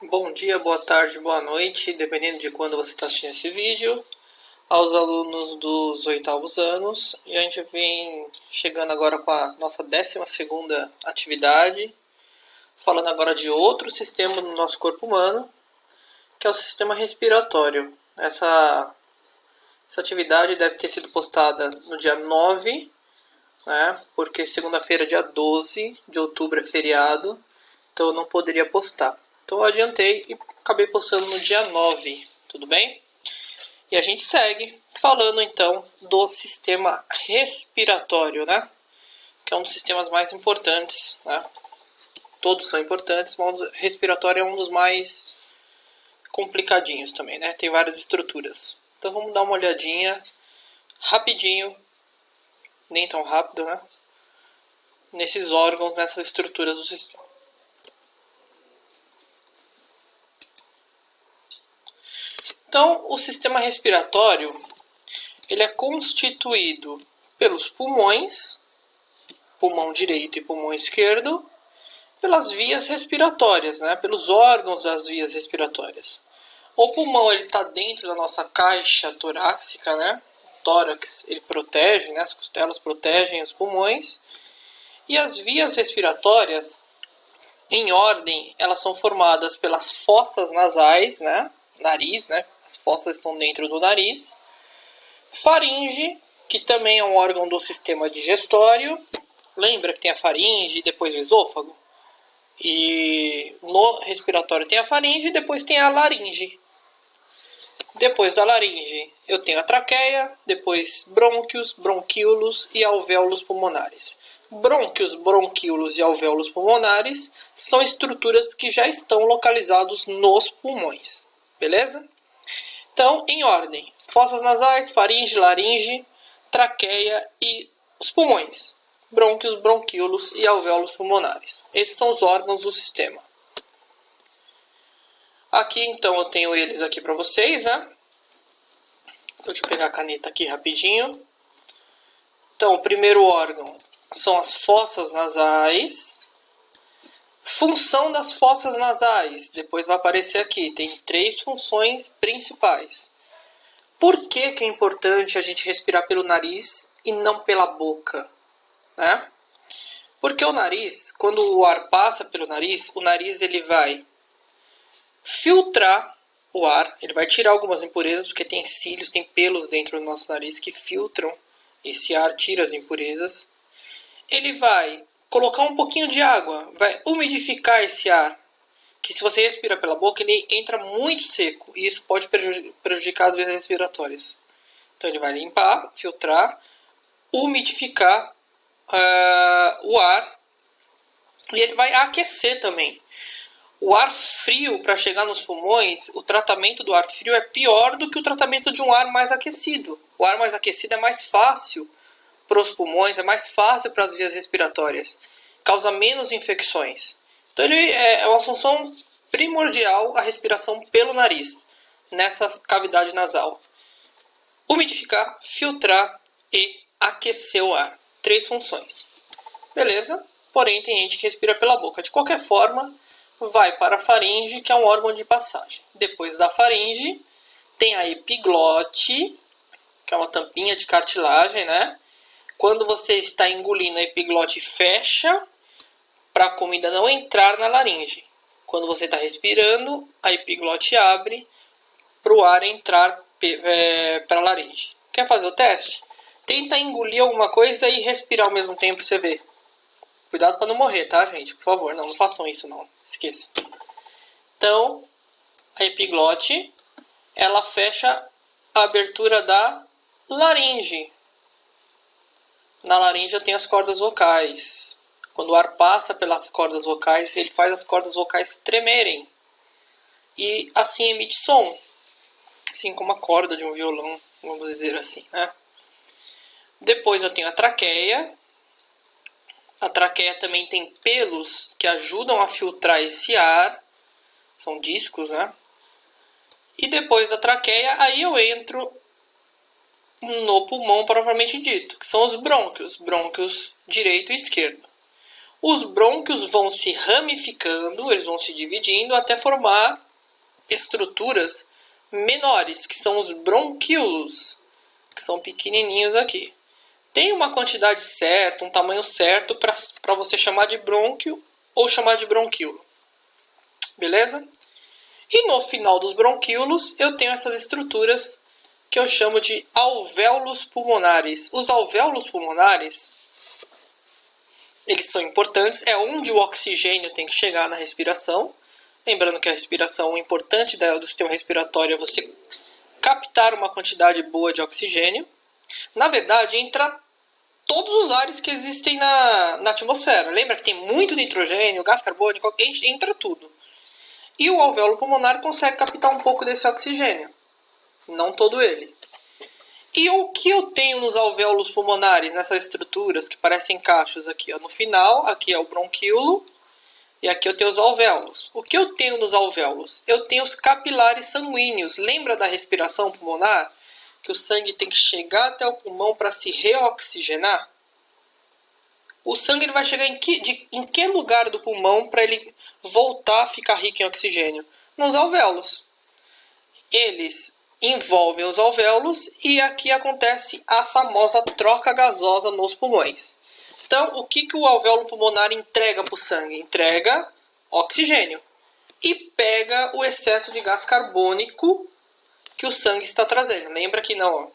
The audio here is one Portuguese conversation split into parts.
Bom dia, boa tarde, boa noite, dependendo de quando você está assistindo esse vídeo, aos alunos dos oitavos anos. E a gente vem chegando agora com a nossa 12ª atividade, falando agora de outro sistema no nosso corpo humano, que é o sistema respiratório. Essa atividade deve ter sido postada no dia 9, né, porque segunda-feira, dia 12 de outubro, é feriado, então eu não poderia postar. Então eu adiantei e acabei postando no dia 9, tudo bem? E a gente segue falando então do sistema respiratório, né? Que é um dos sistemas mais importantes, né? Todos são importantes, mas o respiratório é um dos mais complicadinhos também, né? Tem várias estruturas. Então vamos dar uma olhadinha rapidinho, nem tão rápido, né? Nesses órgãos, nessas estruturas do sistema. Então, o sistema respiratório, ele é constituído pelos pulmões, pulmão direito e pulmão esquerdo, pelas vias respiratórias, né? Pelos órgãos das vias respiratórias. O pulmão está dentro da nossa caixa torácica, né? O tórax ele protege, né? As costelas protegem os pulmões. E as vias respiratórias, em ordem, elas são formadas pelas fossas nasais, né? Nariz, né? As fossas estão dentro do nariz. Faringe, que também é um órgão do sistema digestório. Lembra que tem a faringe e depois o esôfago? E no respiratório tem a faringe e depois tem a laringe. Depois da laringe eu tenho a traqueia, depois brônquios, bronquíolos e alvéolos pulmonares. Brônquios, bronquíolos e alvéolos pulmonares são estruturas que já estão localizados nos pulmões. Beleza? Então, em ordem: fossas nasais, faringe, laringe, traqueia e os pulmões. Brônquios, bronquíolos e alvéolos pulmonares. Esses são os órgãos do sistema. Aqui, então, eu tenho eles aqui para vocês, né? Deixa eu pegar a caneta aqui rapidinho. Então, o primeiro órgão são as fossas nasais. Função das fossas nasais, depois vai aparecer aqui. Tem 3 funções principais. Por que é importante a gente respirar pelo nariz e não pela boca, né? Porque o nariz, quando o ar passa pelo nariz, o nariz ele vai filtrar o ar, ele vai tirar algumas impurezas, porque tem cílios, tem pelos dentro do nosso nariz que filtram esse ar, tira as impurezas. Ele vai colocar um pouquinho de água, vai umidificar esse ar, que se você respira pela boca, ele entra muito seco, e isso pode prejudicar as vias respiratórias. Então ele vai limpar, filtrar, umidificar o ar, e ele vai aquecer também. O ar frio, para chegar nos pulmões, o tratamento do ar frio é pior do que o tratamento de um ar mais aquecido. O ar mais aquecido é mais fácil para os pulmões, é mais fácil para as vias respiratórias, causa menos infecções. Então ele é uma função primordial a respiração pelo nariz, nessa cavidade nasal. Umidificar, filtrar e aquecer o ar. 3 funções. Beleza? Porém, tem gente que respira pela boca. De qualquer forma, vai para a faringe, que é um órgão de passagem. Depois da faringe, tem a epiglote, que é uma tampinha de cartilagem, né? Quando você está engolindo, a epiglote fecha para a comida não entrar na laringe. Quando você está respirando, a epiglote abre para o ar entrar para a laringe. Quer fazer o teste? Tenta engolir alguma coisa e respirar ao mesmo tempo para você ver. Cuidado para não morrer, tá, gente? Por favor, não façam isso, não. Esqueça. Então, a epiglote, ela fecha a abertura da laringe. Na laringe tem as cordas vocais. Quando o ar passa pelas cordas vocais, ele faz as cordas vocais tremerem. E assim emite som. Assim como a corda de um violão, vamos dizer assim, né? Depois eu tenho a traqueia. A traqueia também tem pelos que ajudam a filtrar esse ar. São discos, né? E depois da traqueia, aí eu entro no pulmão propriamente dito, que são os brônquios. Brônquios direito e esquerdo. os brônquios vão se ramificando, eles vão se dividindo até formar estruturas menores, que são os bronquíolos, que são pequenininhos aqui. Tem uma quantidade certa, um tamanho certo para você chamar de brônquio ou chamar de bronquíolo. Beleza? E no final dos bronquíolos eu tenho essas estruturas que eu chamo de alvéolos pulmonares. Os alvéolos pulmonares, eles são importantes, é onde o oxigênio tem que chegar na respiração. Lembrando que a respiração, o importante do sistema respiratório é você captar uma quantidade boa de oxigênio. Na verdade, entra todos os ares que existem na atmosfera. Lembra que tem muito nitrogênio, gás carbônico, entra tudo. E o alvéolo pulmonar consegue captar um pouco desse oxigênio. Não todo ele. E o que eu tenho nos alvéolos pulmonares, nessas estruturas que parecem cachos aqui? Ó, no final, aqui é o bronquíolo. E aqui eu tenho os alvéolos. O que eu tenho nos alvéolos? Eu tenho os capilares sanguíneos. Lembra da respiração pulmonar? Que o sangue tem que chegar até o pulmão para se reoxigenar? O sangue ele vai chegar em que lugar do pulmão para ele voltar a ficar rico em oxigênio? Nos alvéolos. Eles envolvem os alvéolos e aqui acontece a famosa troca gasosa nos pulmões. Então, o que o alvéolo pulmonar entrega para o sangue? Entrega oxigênio. E pega o excesso de gás carbônico que o sangue está trazendo. Lembra que na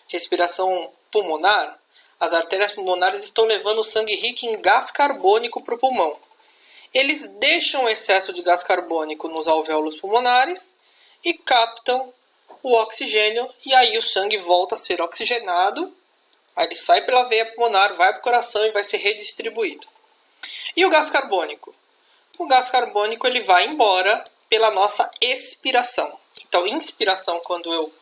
respiração pulmonar, as artérias pulmonares estão levando o sangue rico em gás carbônico para o pulmão. Eles deixam o excesso de gás carbônico nos alvéolos pulmonares e captam o oxigênio. E aí o sangue volta a ser oxigenado. Aí ele sai pela veia pulmonar, vai para o coração e vai ser redistribuído. E o gás carbônico? O gás carbônico ele vai embora pela nossa expiração. Então, inspiração quando eu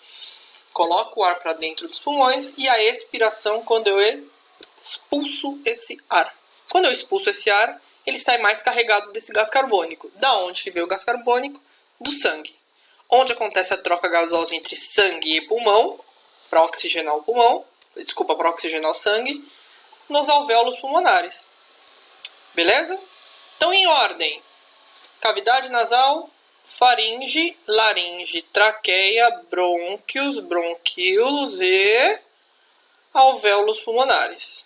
coloco o ar para dentro dos pulmões e a expiração quando eu expulso esse ar. Quando eu expulso esse ar, ele sai mais carregado desse gás carbônico. Da onde que veio o gás carbônico? Do sangue. Onde acontece a troca gasosa entre sangue e pulmão, para oxigenar o pulmão, para oxigenar o sangue, nos alvéolos pulmonares. Beleza? Então, em ordem: cavidade nasal, faringe, laringe, traqueia, brônquios, bronquíolos e alvéolos pulmonares.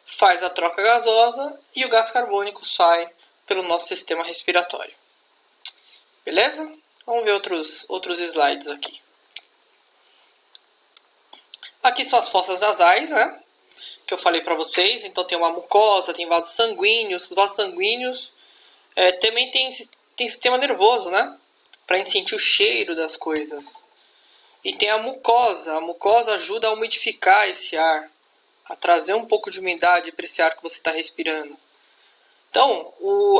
Faz a troca gasosa e o gás carbônico sai pelo nosso sistema respiratório. Beleza? Vamos ver outros slides aqui. Aqui são as fossas nasais, né? Que eu falei para vocês. Então tem uma mucosa, tem vasos sanguíneos. Os vasos sanguíneos também tem sistema nervoso, né? Para a gente sentir o cheiro das coisas. E tem a mucosa. A mucosa ajuda a umidificar esse ar, a trazer um pouco de umidade para esse ar que você está respirando. Então,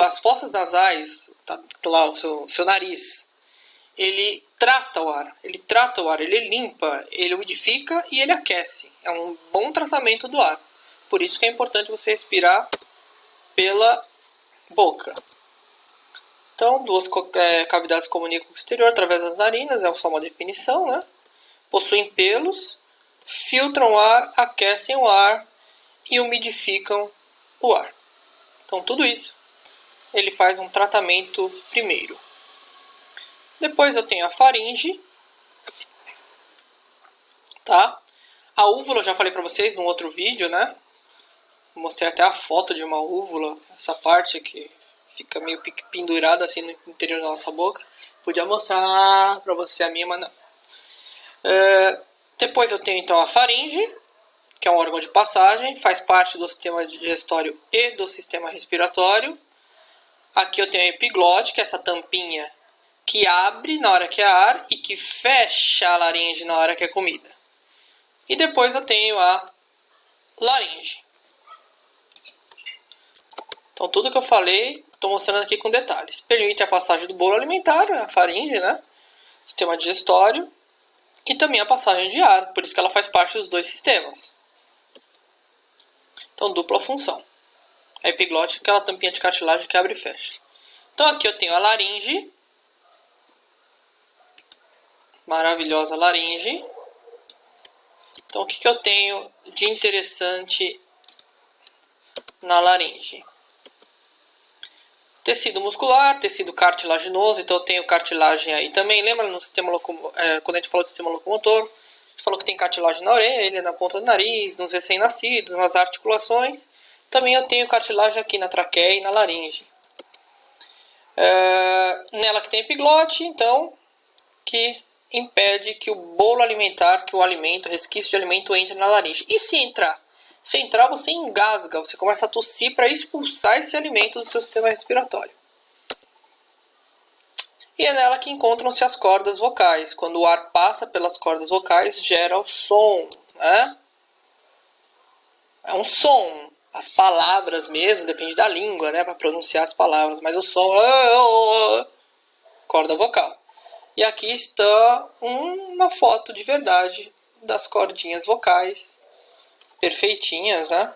as fossas nasais, tá lá o seu nariz, ele trata o ar, ele limpa, ele umidifica e ele aquece. É um bom tratamento do ar. Por isso que é importante você respirar pela boca. Então, duas cavidades comunicam com o exterior através das narinas, é só uma definição, né? Possuem pelos, filtram o ar, aquecem o ar e umidificam o ar. Então, tudo isso ele faz um tratamento primeiro. Depois eu tenho a faringe, tá? A úvula eu já falei para vocês num outro vídeo, né? Mostrei até a foto de uma úvula, essa parte que fica meio pendurada assim no interior da nossa boca. Podia mostrar para você a minha, mas não. Depois eu tenho então a faringe, que é um órgão de passagem, faz parte do sistema digestório e do sistema respiratório. Aqui eu tenho a epiglote, que é essa tampinha que abre na hora que é ar e que fecha a laringe na hora que é comida. E depois eu tenho a laringe. Então tudo que eu falei, estou mostrando aqui com detalhes. Permite a passagem do bolo alimentar, a faringe, né? Sistema digestório. E também a passagem de ar, por isso que ela faz parte dos dois sistemas. Então, dupla função. A epiglote é aquela tampinha de cartilagem que abre e fecha. Então aqui eu tenho a laringe. Maravilhosa laringe. Então o que eu tenho de interessante na laringe? Tecido muscular, tecido cartilaginoso, então eu tenho cartilagem aí também. Lembra no sistema quando a gente falou do sistema locomotor? A gente falou que tem cartilagem na orelha, na ponta do nariz, nos recém-nascidos, nas articulações. Também eu tenho cartilagem aqui na traqueia e na laringe. Nela que tem epiglote, então, que impede que o bolo alimentar, que o alimento, o resquício de alimento entre na laringe. E se entrar? Se entrar, você engasga, você começa a tossir para expulsar esse alimento do seu sistema respiratório. E é nela que encontram-se as cordas vocais. Quando o ar passa pelas cordas vocais, gera o som, né? É um som. As palavras mesmo, depende da língua, né, para pronunciar as palavras, mas o som é corda vocal. E aqui está uma foto de verdade das cordinhas vocais, perfeitinhas, né?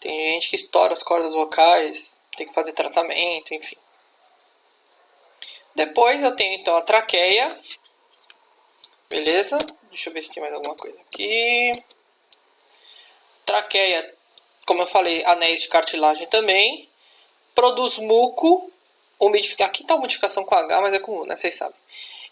Tem gente que estoura as cordas vocais, tem que fazer tratamento, enfim. Depois eu tenho então a traqueia, beleza? Deixa eu ver se tem mais alguma coisa aqui. Traqueia, como eu falei, anéis de cartilagem também. Produz muco, umidificar. Aqui está a umidificação com H, mas é comum, né? Vocês sabem.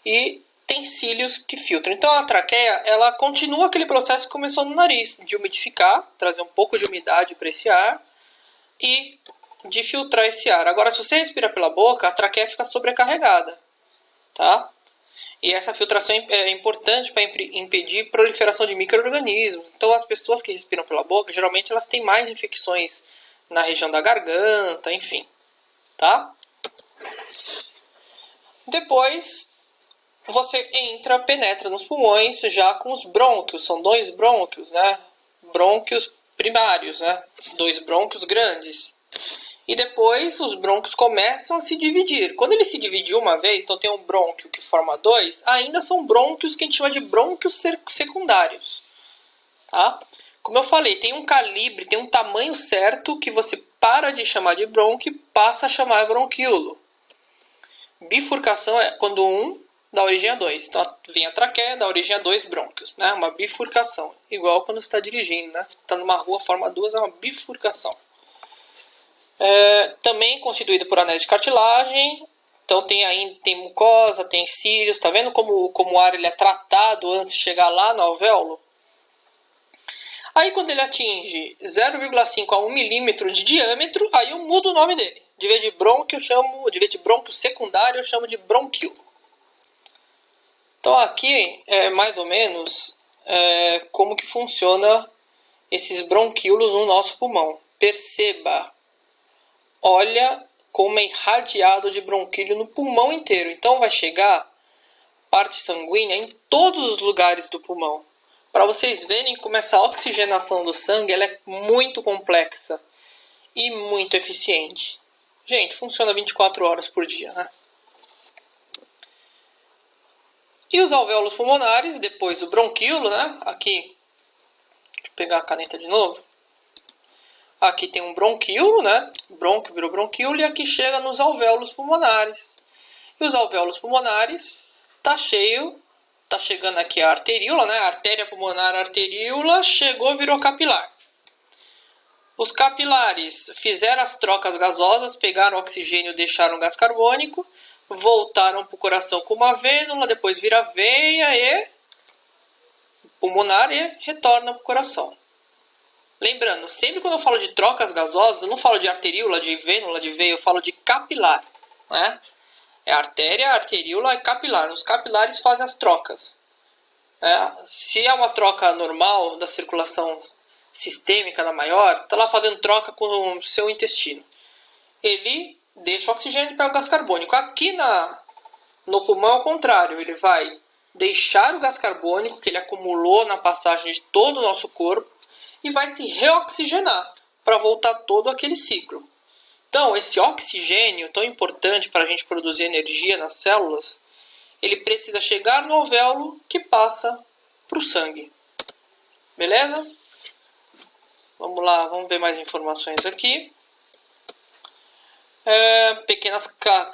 E tem cílios que filtram. Então a traqueia, ela continua aquele processo que começou no nariz, de umidificar, trazer um pouco de umidade para esse ar e de filtrar esse ar. Agora, se você respira pela boca, a traqueia fica sobrecarregada, tá? E essa filtração é importante para impedir proliferação de micro-organismos. Então, as pessoas que respiram pela boca, geralmente elas têm mais infecções na região da garganta, enfim, tá? Depois, você penetra nos pulmões já com os brônquios. São 2 brônquios, né? Brônquios primários, né? 2 brônquios grandes. E depois os brônquios começam a se dividir. Quando ele se divide uma vez, então tem um brônquio que forma 2, ainda são brônquios que a gente chama de brônquios secundários. Tá? Como eu falei, tem um calibre, tem um tamanho certo que você para de chamar de brônquio e passa a chamar de bronquíolo. Bifurcação é quando um dá origem a 2. Então vem a traqueia, dá origem a 2 brônquios. Né? Uma bifurcação. Igual quando você está dirigindo. Né? Está numa rua, forma 2, é uma bifurcação. Também constituído por anéis de cartilagem. Então tem mucosa, tem cílios. Tá vendo como o ar ele é tratado antes de chegar lá no alvéolo? Aí quando ele atinge 0,5 a 1 milímetro de diâmetro, aí eu mudo o nome dele. De vez de brônquio secundário, eu chamo de bronquíolo. Então aqui é mais ou menos como que funciona esses bronquíolos no nosso pulmão. Perceba. Olha como é irradiado de bronquílio no pulmão inteiro. Então vai chegar parte sanguínea em todos os lugares do pulmão. Para vocês verem como essa oxigenação do sangue ela é muito complexa e muito eficiente. Gente, funciona 24 horas por dia, né? E os alvéolos pulmonares, depois do bronquíolo, né? Aqui, deixa eu pegar a caneta de novo. Aqui tem um bronquíolo, né? Brônquio virou bronquíolo e aqui chega nos alvéolos pulmonares. E os alvéolos pulmonares tá chegando aqui a arteríola, né? Artéria pulmonar, arteríola, chegou, virou capilar. Os capilares fizeram as trocas gasosas, pegaram oxigênio, deixaram gás carbônico, voltaram para o coração com uma vênula, depois vira veia e pulmonar e retorna para o coração. Lembrando, sempre quando eu falo de trocas gasosas, eu não falo de arteríola, de vênula, de veia, eu falo de capilar. Né? É artéria, arteríola e capilar. Os capilares fazem as trocas. Se é uma troca normal da circulação sistêmica da maior, está lá fazendo troca com o seu intestino. Ele deixa o oxigênio e pega o gás carbônico. Aqui no pulmão é o contrário, ele vai deixar o gás carbônico que ele acumulou na passagem de todo o nosso corpo e vai se reoxigenar para voltar todo aquele ciclo. Então, esse oxigênio tão importante para a gente produzir energia nas células, ele precisa chegar no alvéolo que passa para o sangue. Beleza? Vamos lá, vamos ver mais informações aqui. Pequenas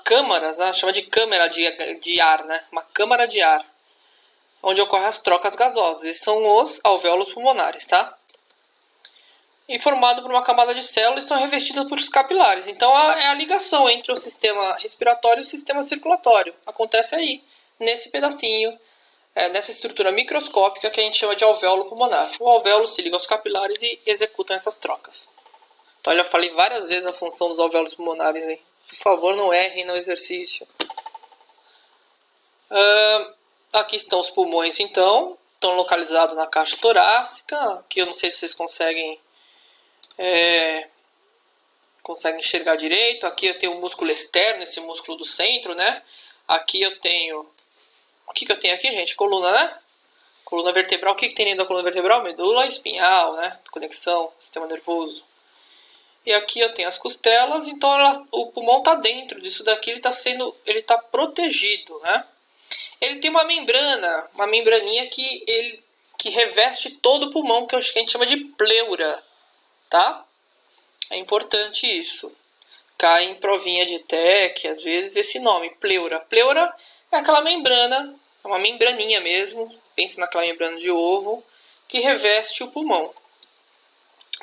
câmaras, né? Chama de câmara de ar, né? Uma câmara de ar, onde ocorrem as trocas gasosas. Esses são os alvéolos pulmonares, tá? e formado por uma camada de células e são revestidas por capilares. Então é a ligação entre o sistema respiratório e o sistema circulatório. Acontece aí, nesse pedacinho, nessa estrutura microscópica que a gente chama de alvéolo pulmonar. O alvéolo se liga aos capilares e executam essas trocas. Então eu já falei várias vezes a função dos alvéolos pulmonares aí. Por favor, não errem no exercício. Aqui estão os pulmões, então. Estão localizados na caixa torácica. Aqui eu não sei se vocês conseguem enxergar direito. Aqui eu tenho o músculo externo, esse músculo do centro, né? Aqui eu tenho... O que eu tenho aqui, gente? Coluna, né? Coluna vertebral. O que tem dentro da coluna vertebral? Medula espinhal, né? Conexão, sistema nervoso. E aqui eu tenho as costelas, então o pulmão está dentro disso daqui, ele está protegido, né? Ele tem uma membrana, uma membraninha que reveste todo o pulmão, que a gente chama de pleura, tá? É importante isso. Cai em provinha de TEC, às vezes, esse nome, pleura. Pleura é aquela membrana, é uma membraninha mesmo, pensa naquela membrana de ovo, que reveste o pulmão,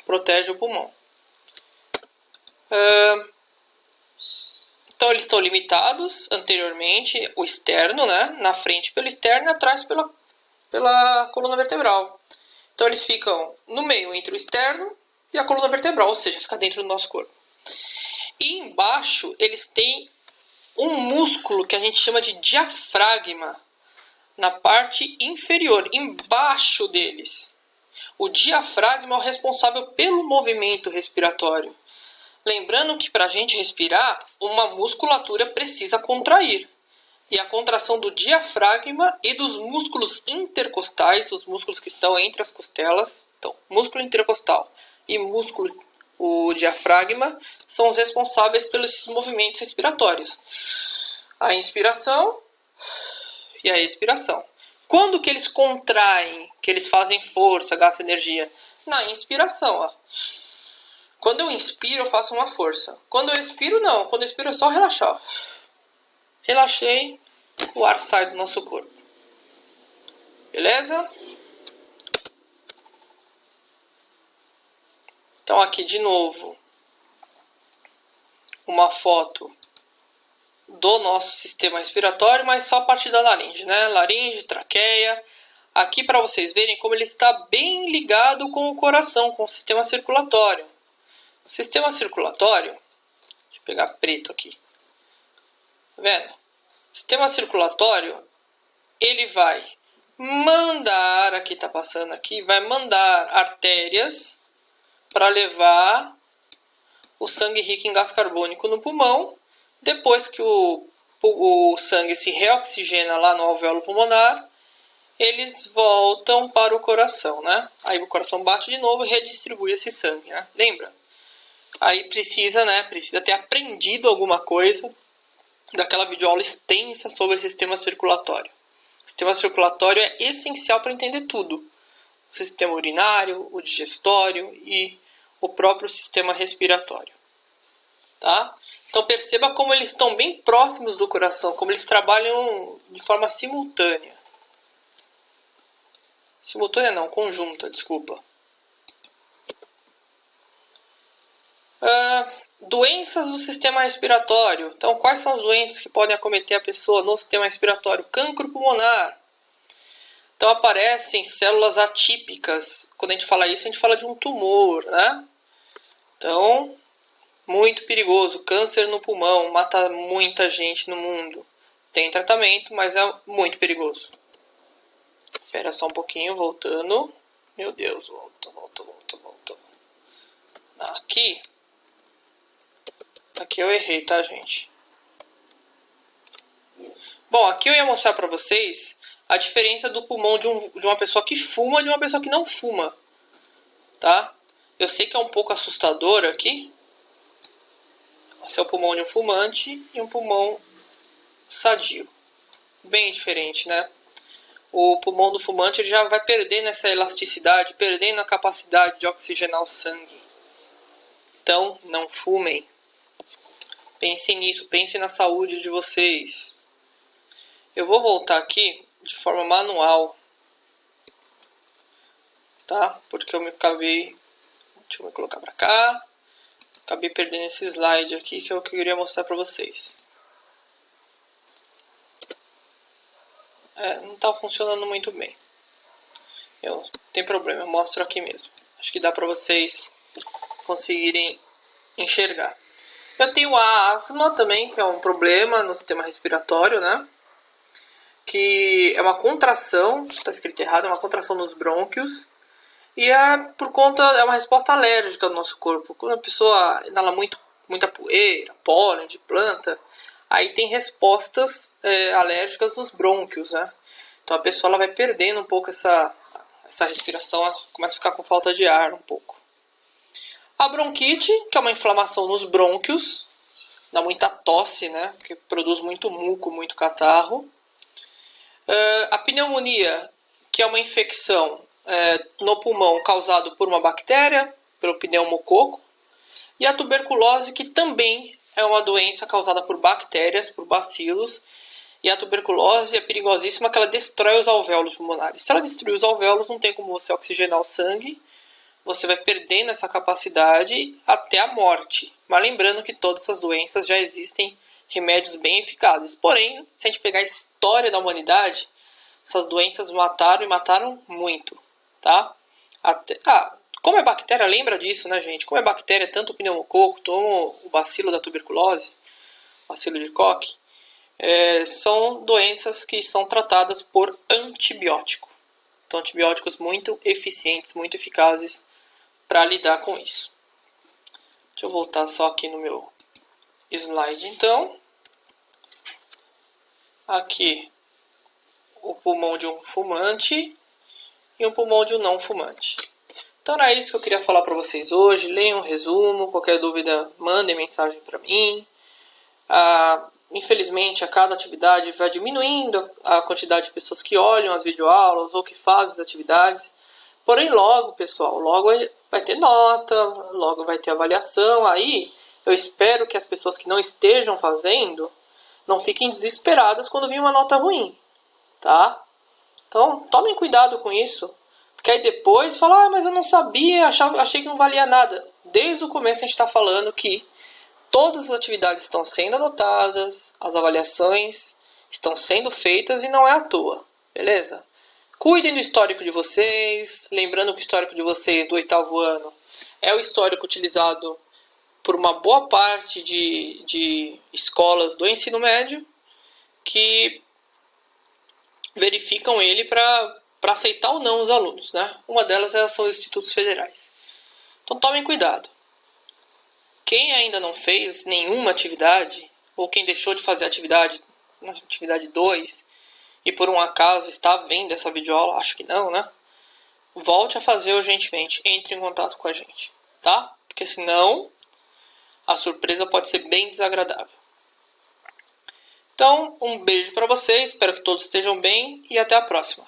protege o pulmão. Então eles estão limitados anteriormente, o externo, né? Na frente pelo externo e atrás pela coluna vertebral. Então eles ficam no meio entre o externo e a coluna vertebral, ou seja, fica dentro do nosso corpo. E embaixo eles têm um músculo que a gente chama de diafragma, na parte inferior, embaixo deles. O diafragma é o responsável pelo movimento respiratório. Lembrando que para a gente respirar, uma musculatura precisa contrair. E a contração do diafragma e dos músculos intercostais, os músculos que estão entre as costelas, então, músculo intercostal e o diafragma, são os responsáveis pelos movimentos respiratórios. A inspiração e a expiração. Quando que eles contraem, que eles fazem força, gastam energia? Na inspiração, ó. Quando eu inspiro, eu faço uma força. Quando eu expiro, não. Quando eu expiro, é só relaxar. Relaxei, o ar sai do nosso corpo. Beleza? Então aqui de novo, uma foto do nosso sistema respiratório, mas só a partir da laringe, né? Laringe, traqueia. Aqui para vocês verem como ele está bem ligado com o coração, com o sistema circulatório. O sistema circulatório, deixa eu pegar preto aqui. Tá vendo? O sistema circulatório, ele vai mandar, aqui está passando aqui, vai mandar artérias para levar o sangue rico em gás carbônico no pulmão. Depois que o sangue se reoxigena lá no alvéolo pulmonar, eles voltam para o coração, né? Aí o coração bate de novo e redistribui esse sangue, né? Lembra? Aí precisa ter aprendido alguma coisa daquela videoaula extensa sobre o sistema circulatório. O sistema circulatório é essencial para entender tudo. O sistema urinário, o digestório e o próprio sistema respiratório. Tá? Então perceba como eles estão bem próximos do coração, como eles trabalham de forma simultânea. Simultânea não, conjunta, desculpa. Doenças do sistema respiratório. Então, quais são as doenças que podem acometer a pessoa no sistema respiratório? Cancro pulmonar. Então, aparecem células atípicas. Quando a gente fala isso, a gente fala de um tumor, né? Então, muito perigoso. Câncer no pulmão, mata muita gente no mundo. Tem tratamento, mas é muito perigoso. Espera só um pouquinho, voltando. Meu Deus, volta. Aqui eu errei, tá, gente? Bom, aqui eu ia mostrar pra vocês a diferença do pulmão de uma pessoa que fuma e de uma pessoa que não fuma. Tá? Eu sei que é um pouco assustador aqui. Esse é o pulmão de um fumante e um pulmão sadio. Bem diferente, né? O pulmão do fumante ele já vai perdendo essa elasticidade, perdendo a capacidade de oxigenar o sangue. Então, não fumem. Pensem nisso, pensem na saúde de vocês. Eu vou voltar aqui de forma manual, tá? Porque eu me acabei Deixa eu me colocar para cá. Acabei perdendo esse slide aqui, que é o que eu queria mostrar para vocês. Não está funcionando muito bem. Não tem problema, eu mostro aqui mesmo. Acho que dá para vocês conseguirem enxergar. Eu tenho a asma também, que é um problema no sistema respiratório, né? Que é uma contração, está escrito errado, é uma contração nos brônquios. E é por conta, é uma resposta alérgica do nosso corpo. Quando a pessoa inala muita poeira, pólen de planta, aí tem respostas alérgicas nos brônquios, né? Então a pessoa ela vai perdendo um pouco essa respiração, ela começa a ficar com falta de ar um pouco. A bronquite, que é uma inflamação nos brônquios, dá muita tosse, né? Porque produz muito muco, muito catarro. A pneumonia, que é uma infecção no pulmão causado por uma bactéria, pelo pneumococo. E a tuberculose, que também é uma doença causada por bactérias, por bacilos. E a tuberculose é perigosíssima porque ela destrói os alvéolos pulmonares. Se ela destruir os alvéolos, não tem como você oxigenar o sangue. Você vai perdendo essa capacidade até a morte. Mas lembrando que todas essas doenças já existem remédios bem eficazes. Porém, se a gente pegar a história da humanidade, essas doenças mataram e mataram muito, tá? Como é bactéria, lembra disso, né, gente? Como é bactéria, tanto o pneumococo como o bacilo da tuberculose, bacilo de Koch, são doenças que são tratadas por antibiótico. Então, antibióticos muito eficientes, muito eficazes para lidar com isso. Deixa eu voltar só aqui no meu slide, então. Aqui, o pulmão de um fumante e um pulmão de um não fumante. Então, era isso que eu queria falar para vocês hoje. Leiam um resumo. Qualquer dúvida, mandem mensagem para mim. Infelizmente, a cada atividade vai diminuindo a quantidade de pessoas que olham as videoaulas ou que fazem as atividades. Porém, logo, pessoal, logo vai ter nota, logo vai ter avaliação. Aí, eu espero que as pessoas que não estejam fazendo não fiquem desesperadas quando vir uma nota ruim, tá? Então, tomem cuidado com isso. Porque aí depois fala, mas eu não sabia, achei que não valia nada. Desde o começo a gente está falando que todas as atividades estão sendo anotadas, as avaliações estão sendo feitas e não é à toa, beleza? Cuidem do histórico de vocês, lembrando que o histórico de vocês do 8º ano é o histórico utilizado por uma boa parte de escolas do ensino médio que verificam ele para aceitar ou não os alunos, né? Uma delas são os institutos federais. Então tomem cuidado. Quem ainda não fez nenhuma atividade, ou quem deixou de fazer atividade na atividade 2, e por um acaso está vendo essa videoaula, acho que não, né? Volte a fazer urgentemente, entre em contato com a gente, tá? Porque senão a surpresa pode ser bem desagradável. Então, um beijo para vocês, espero que todos estejam bem e até a próxima.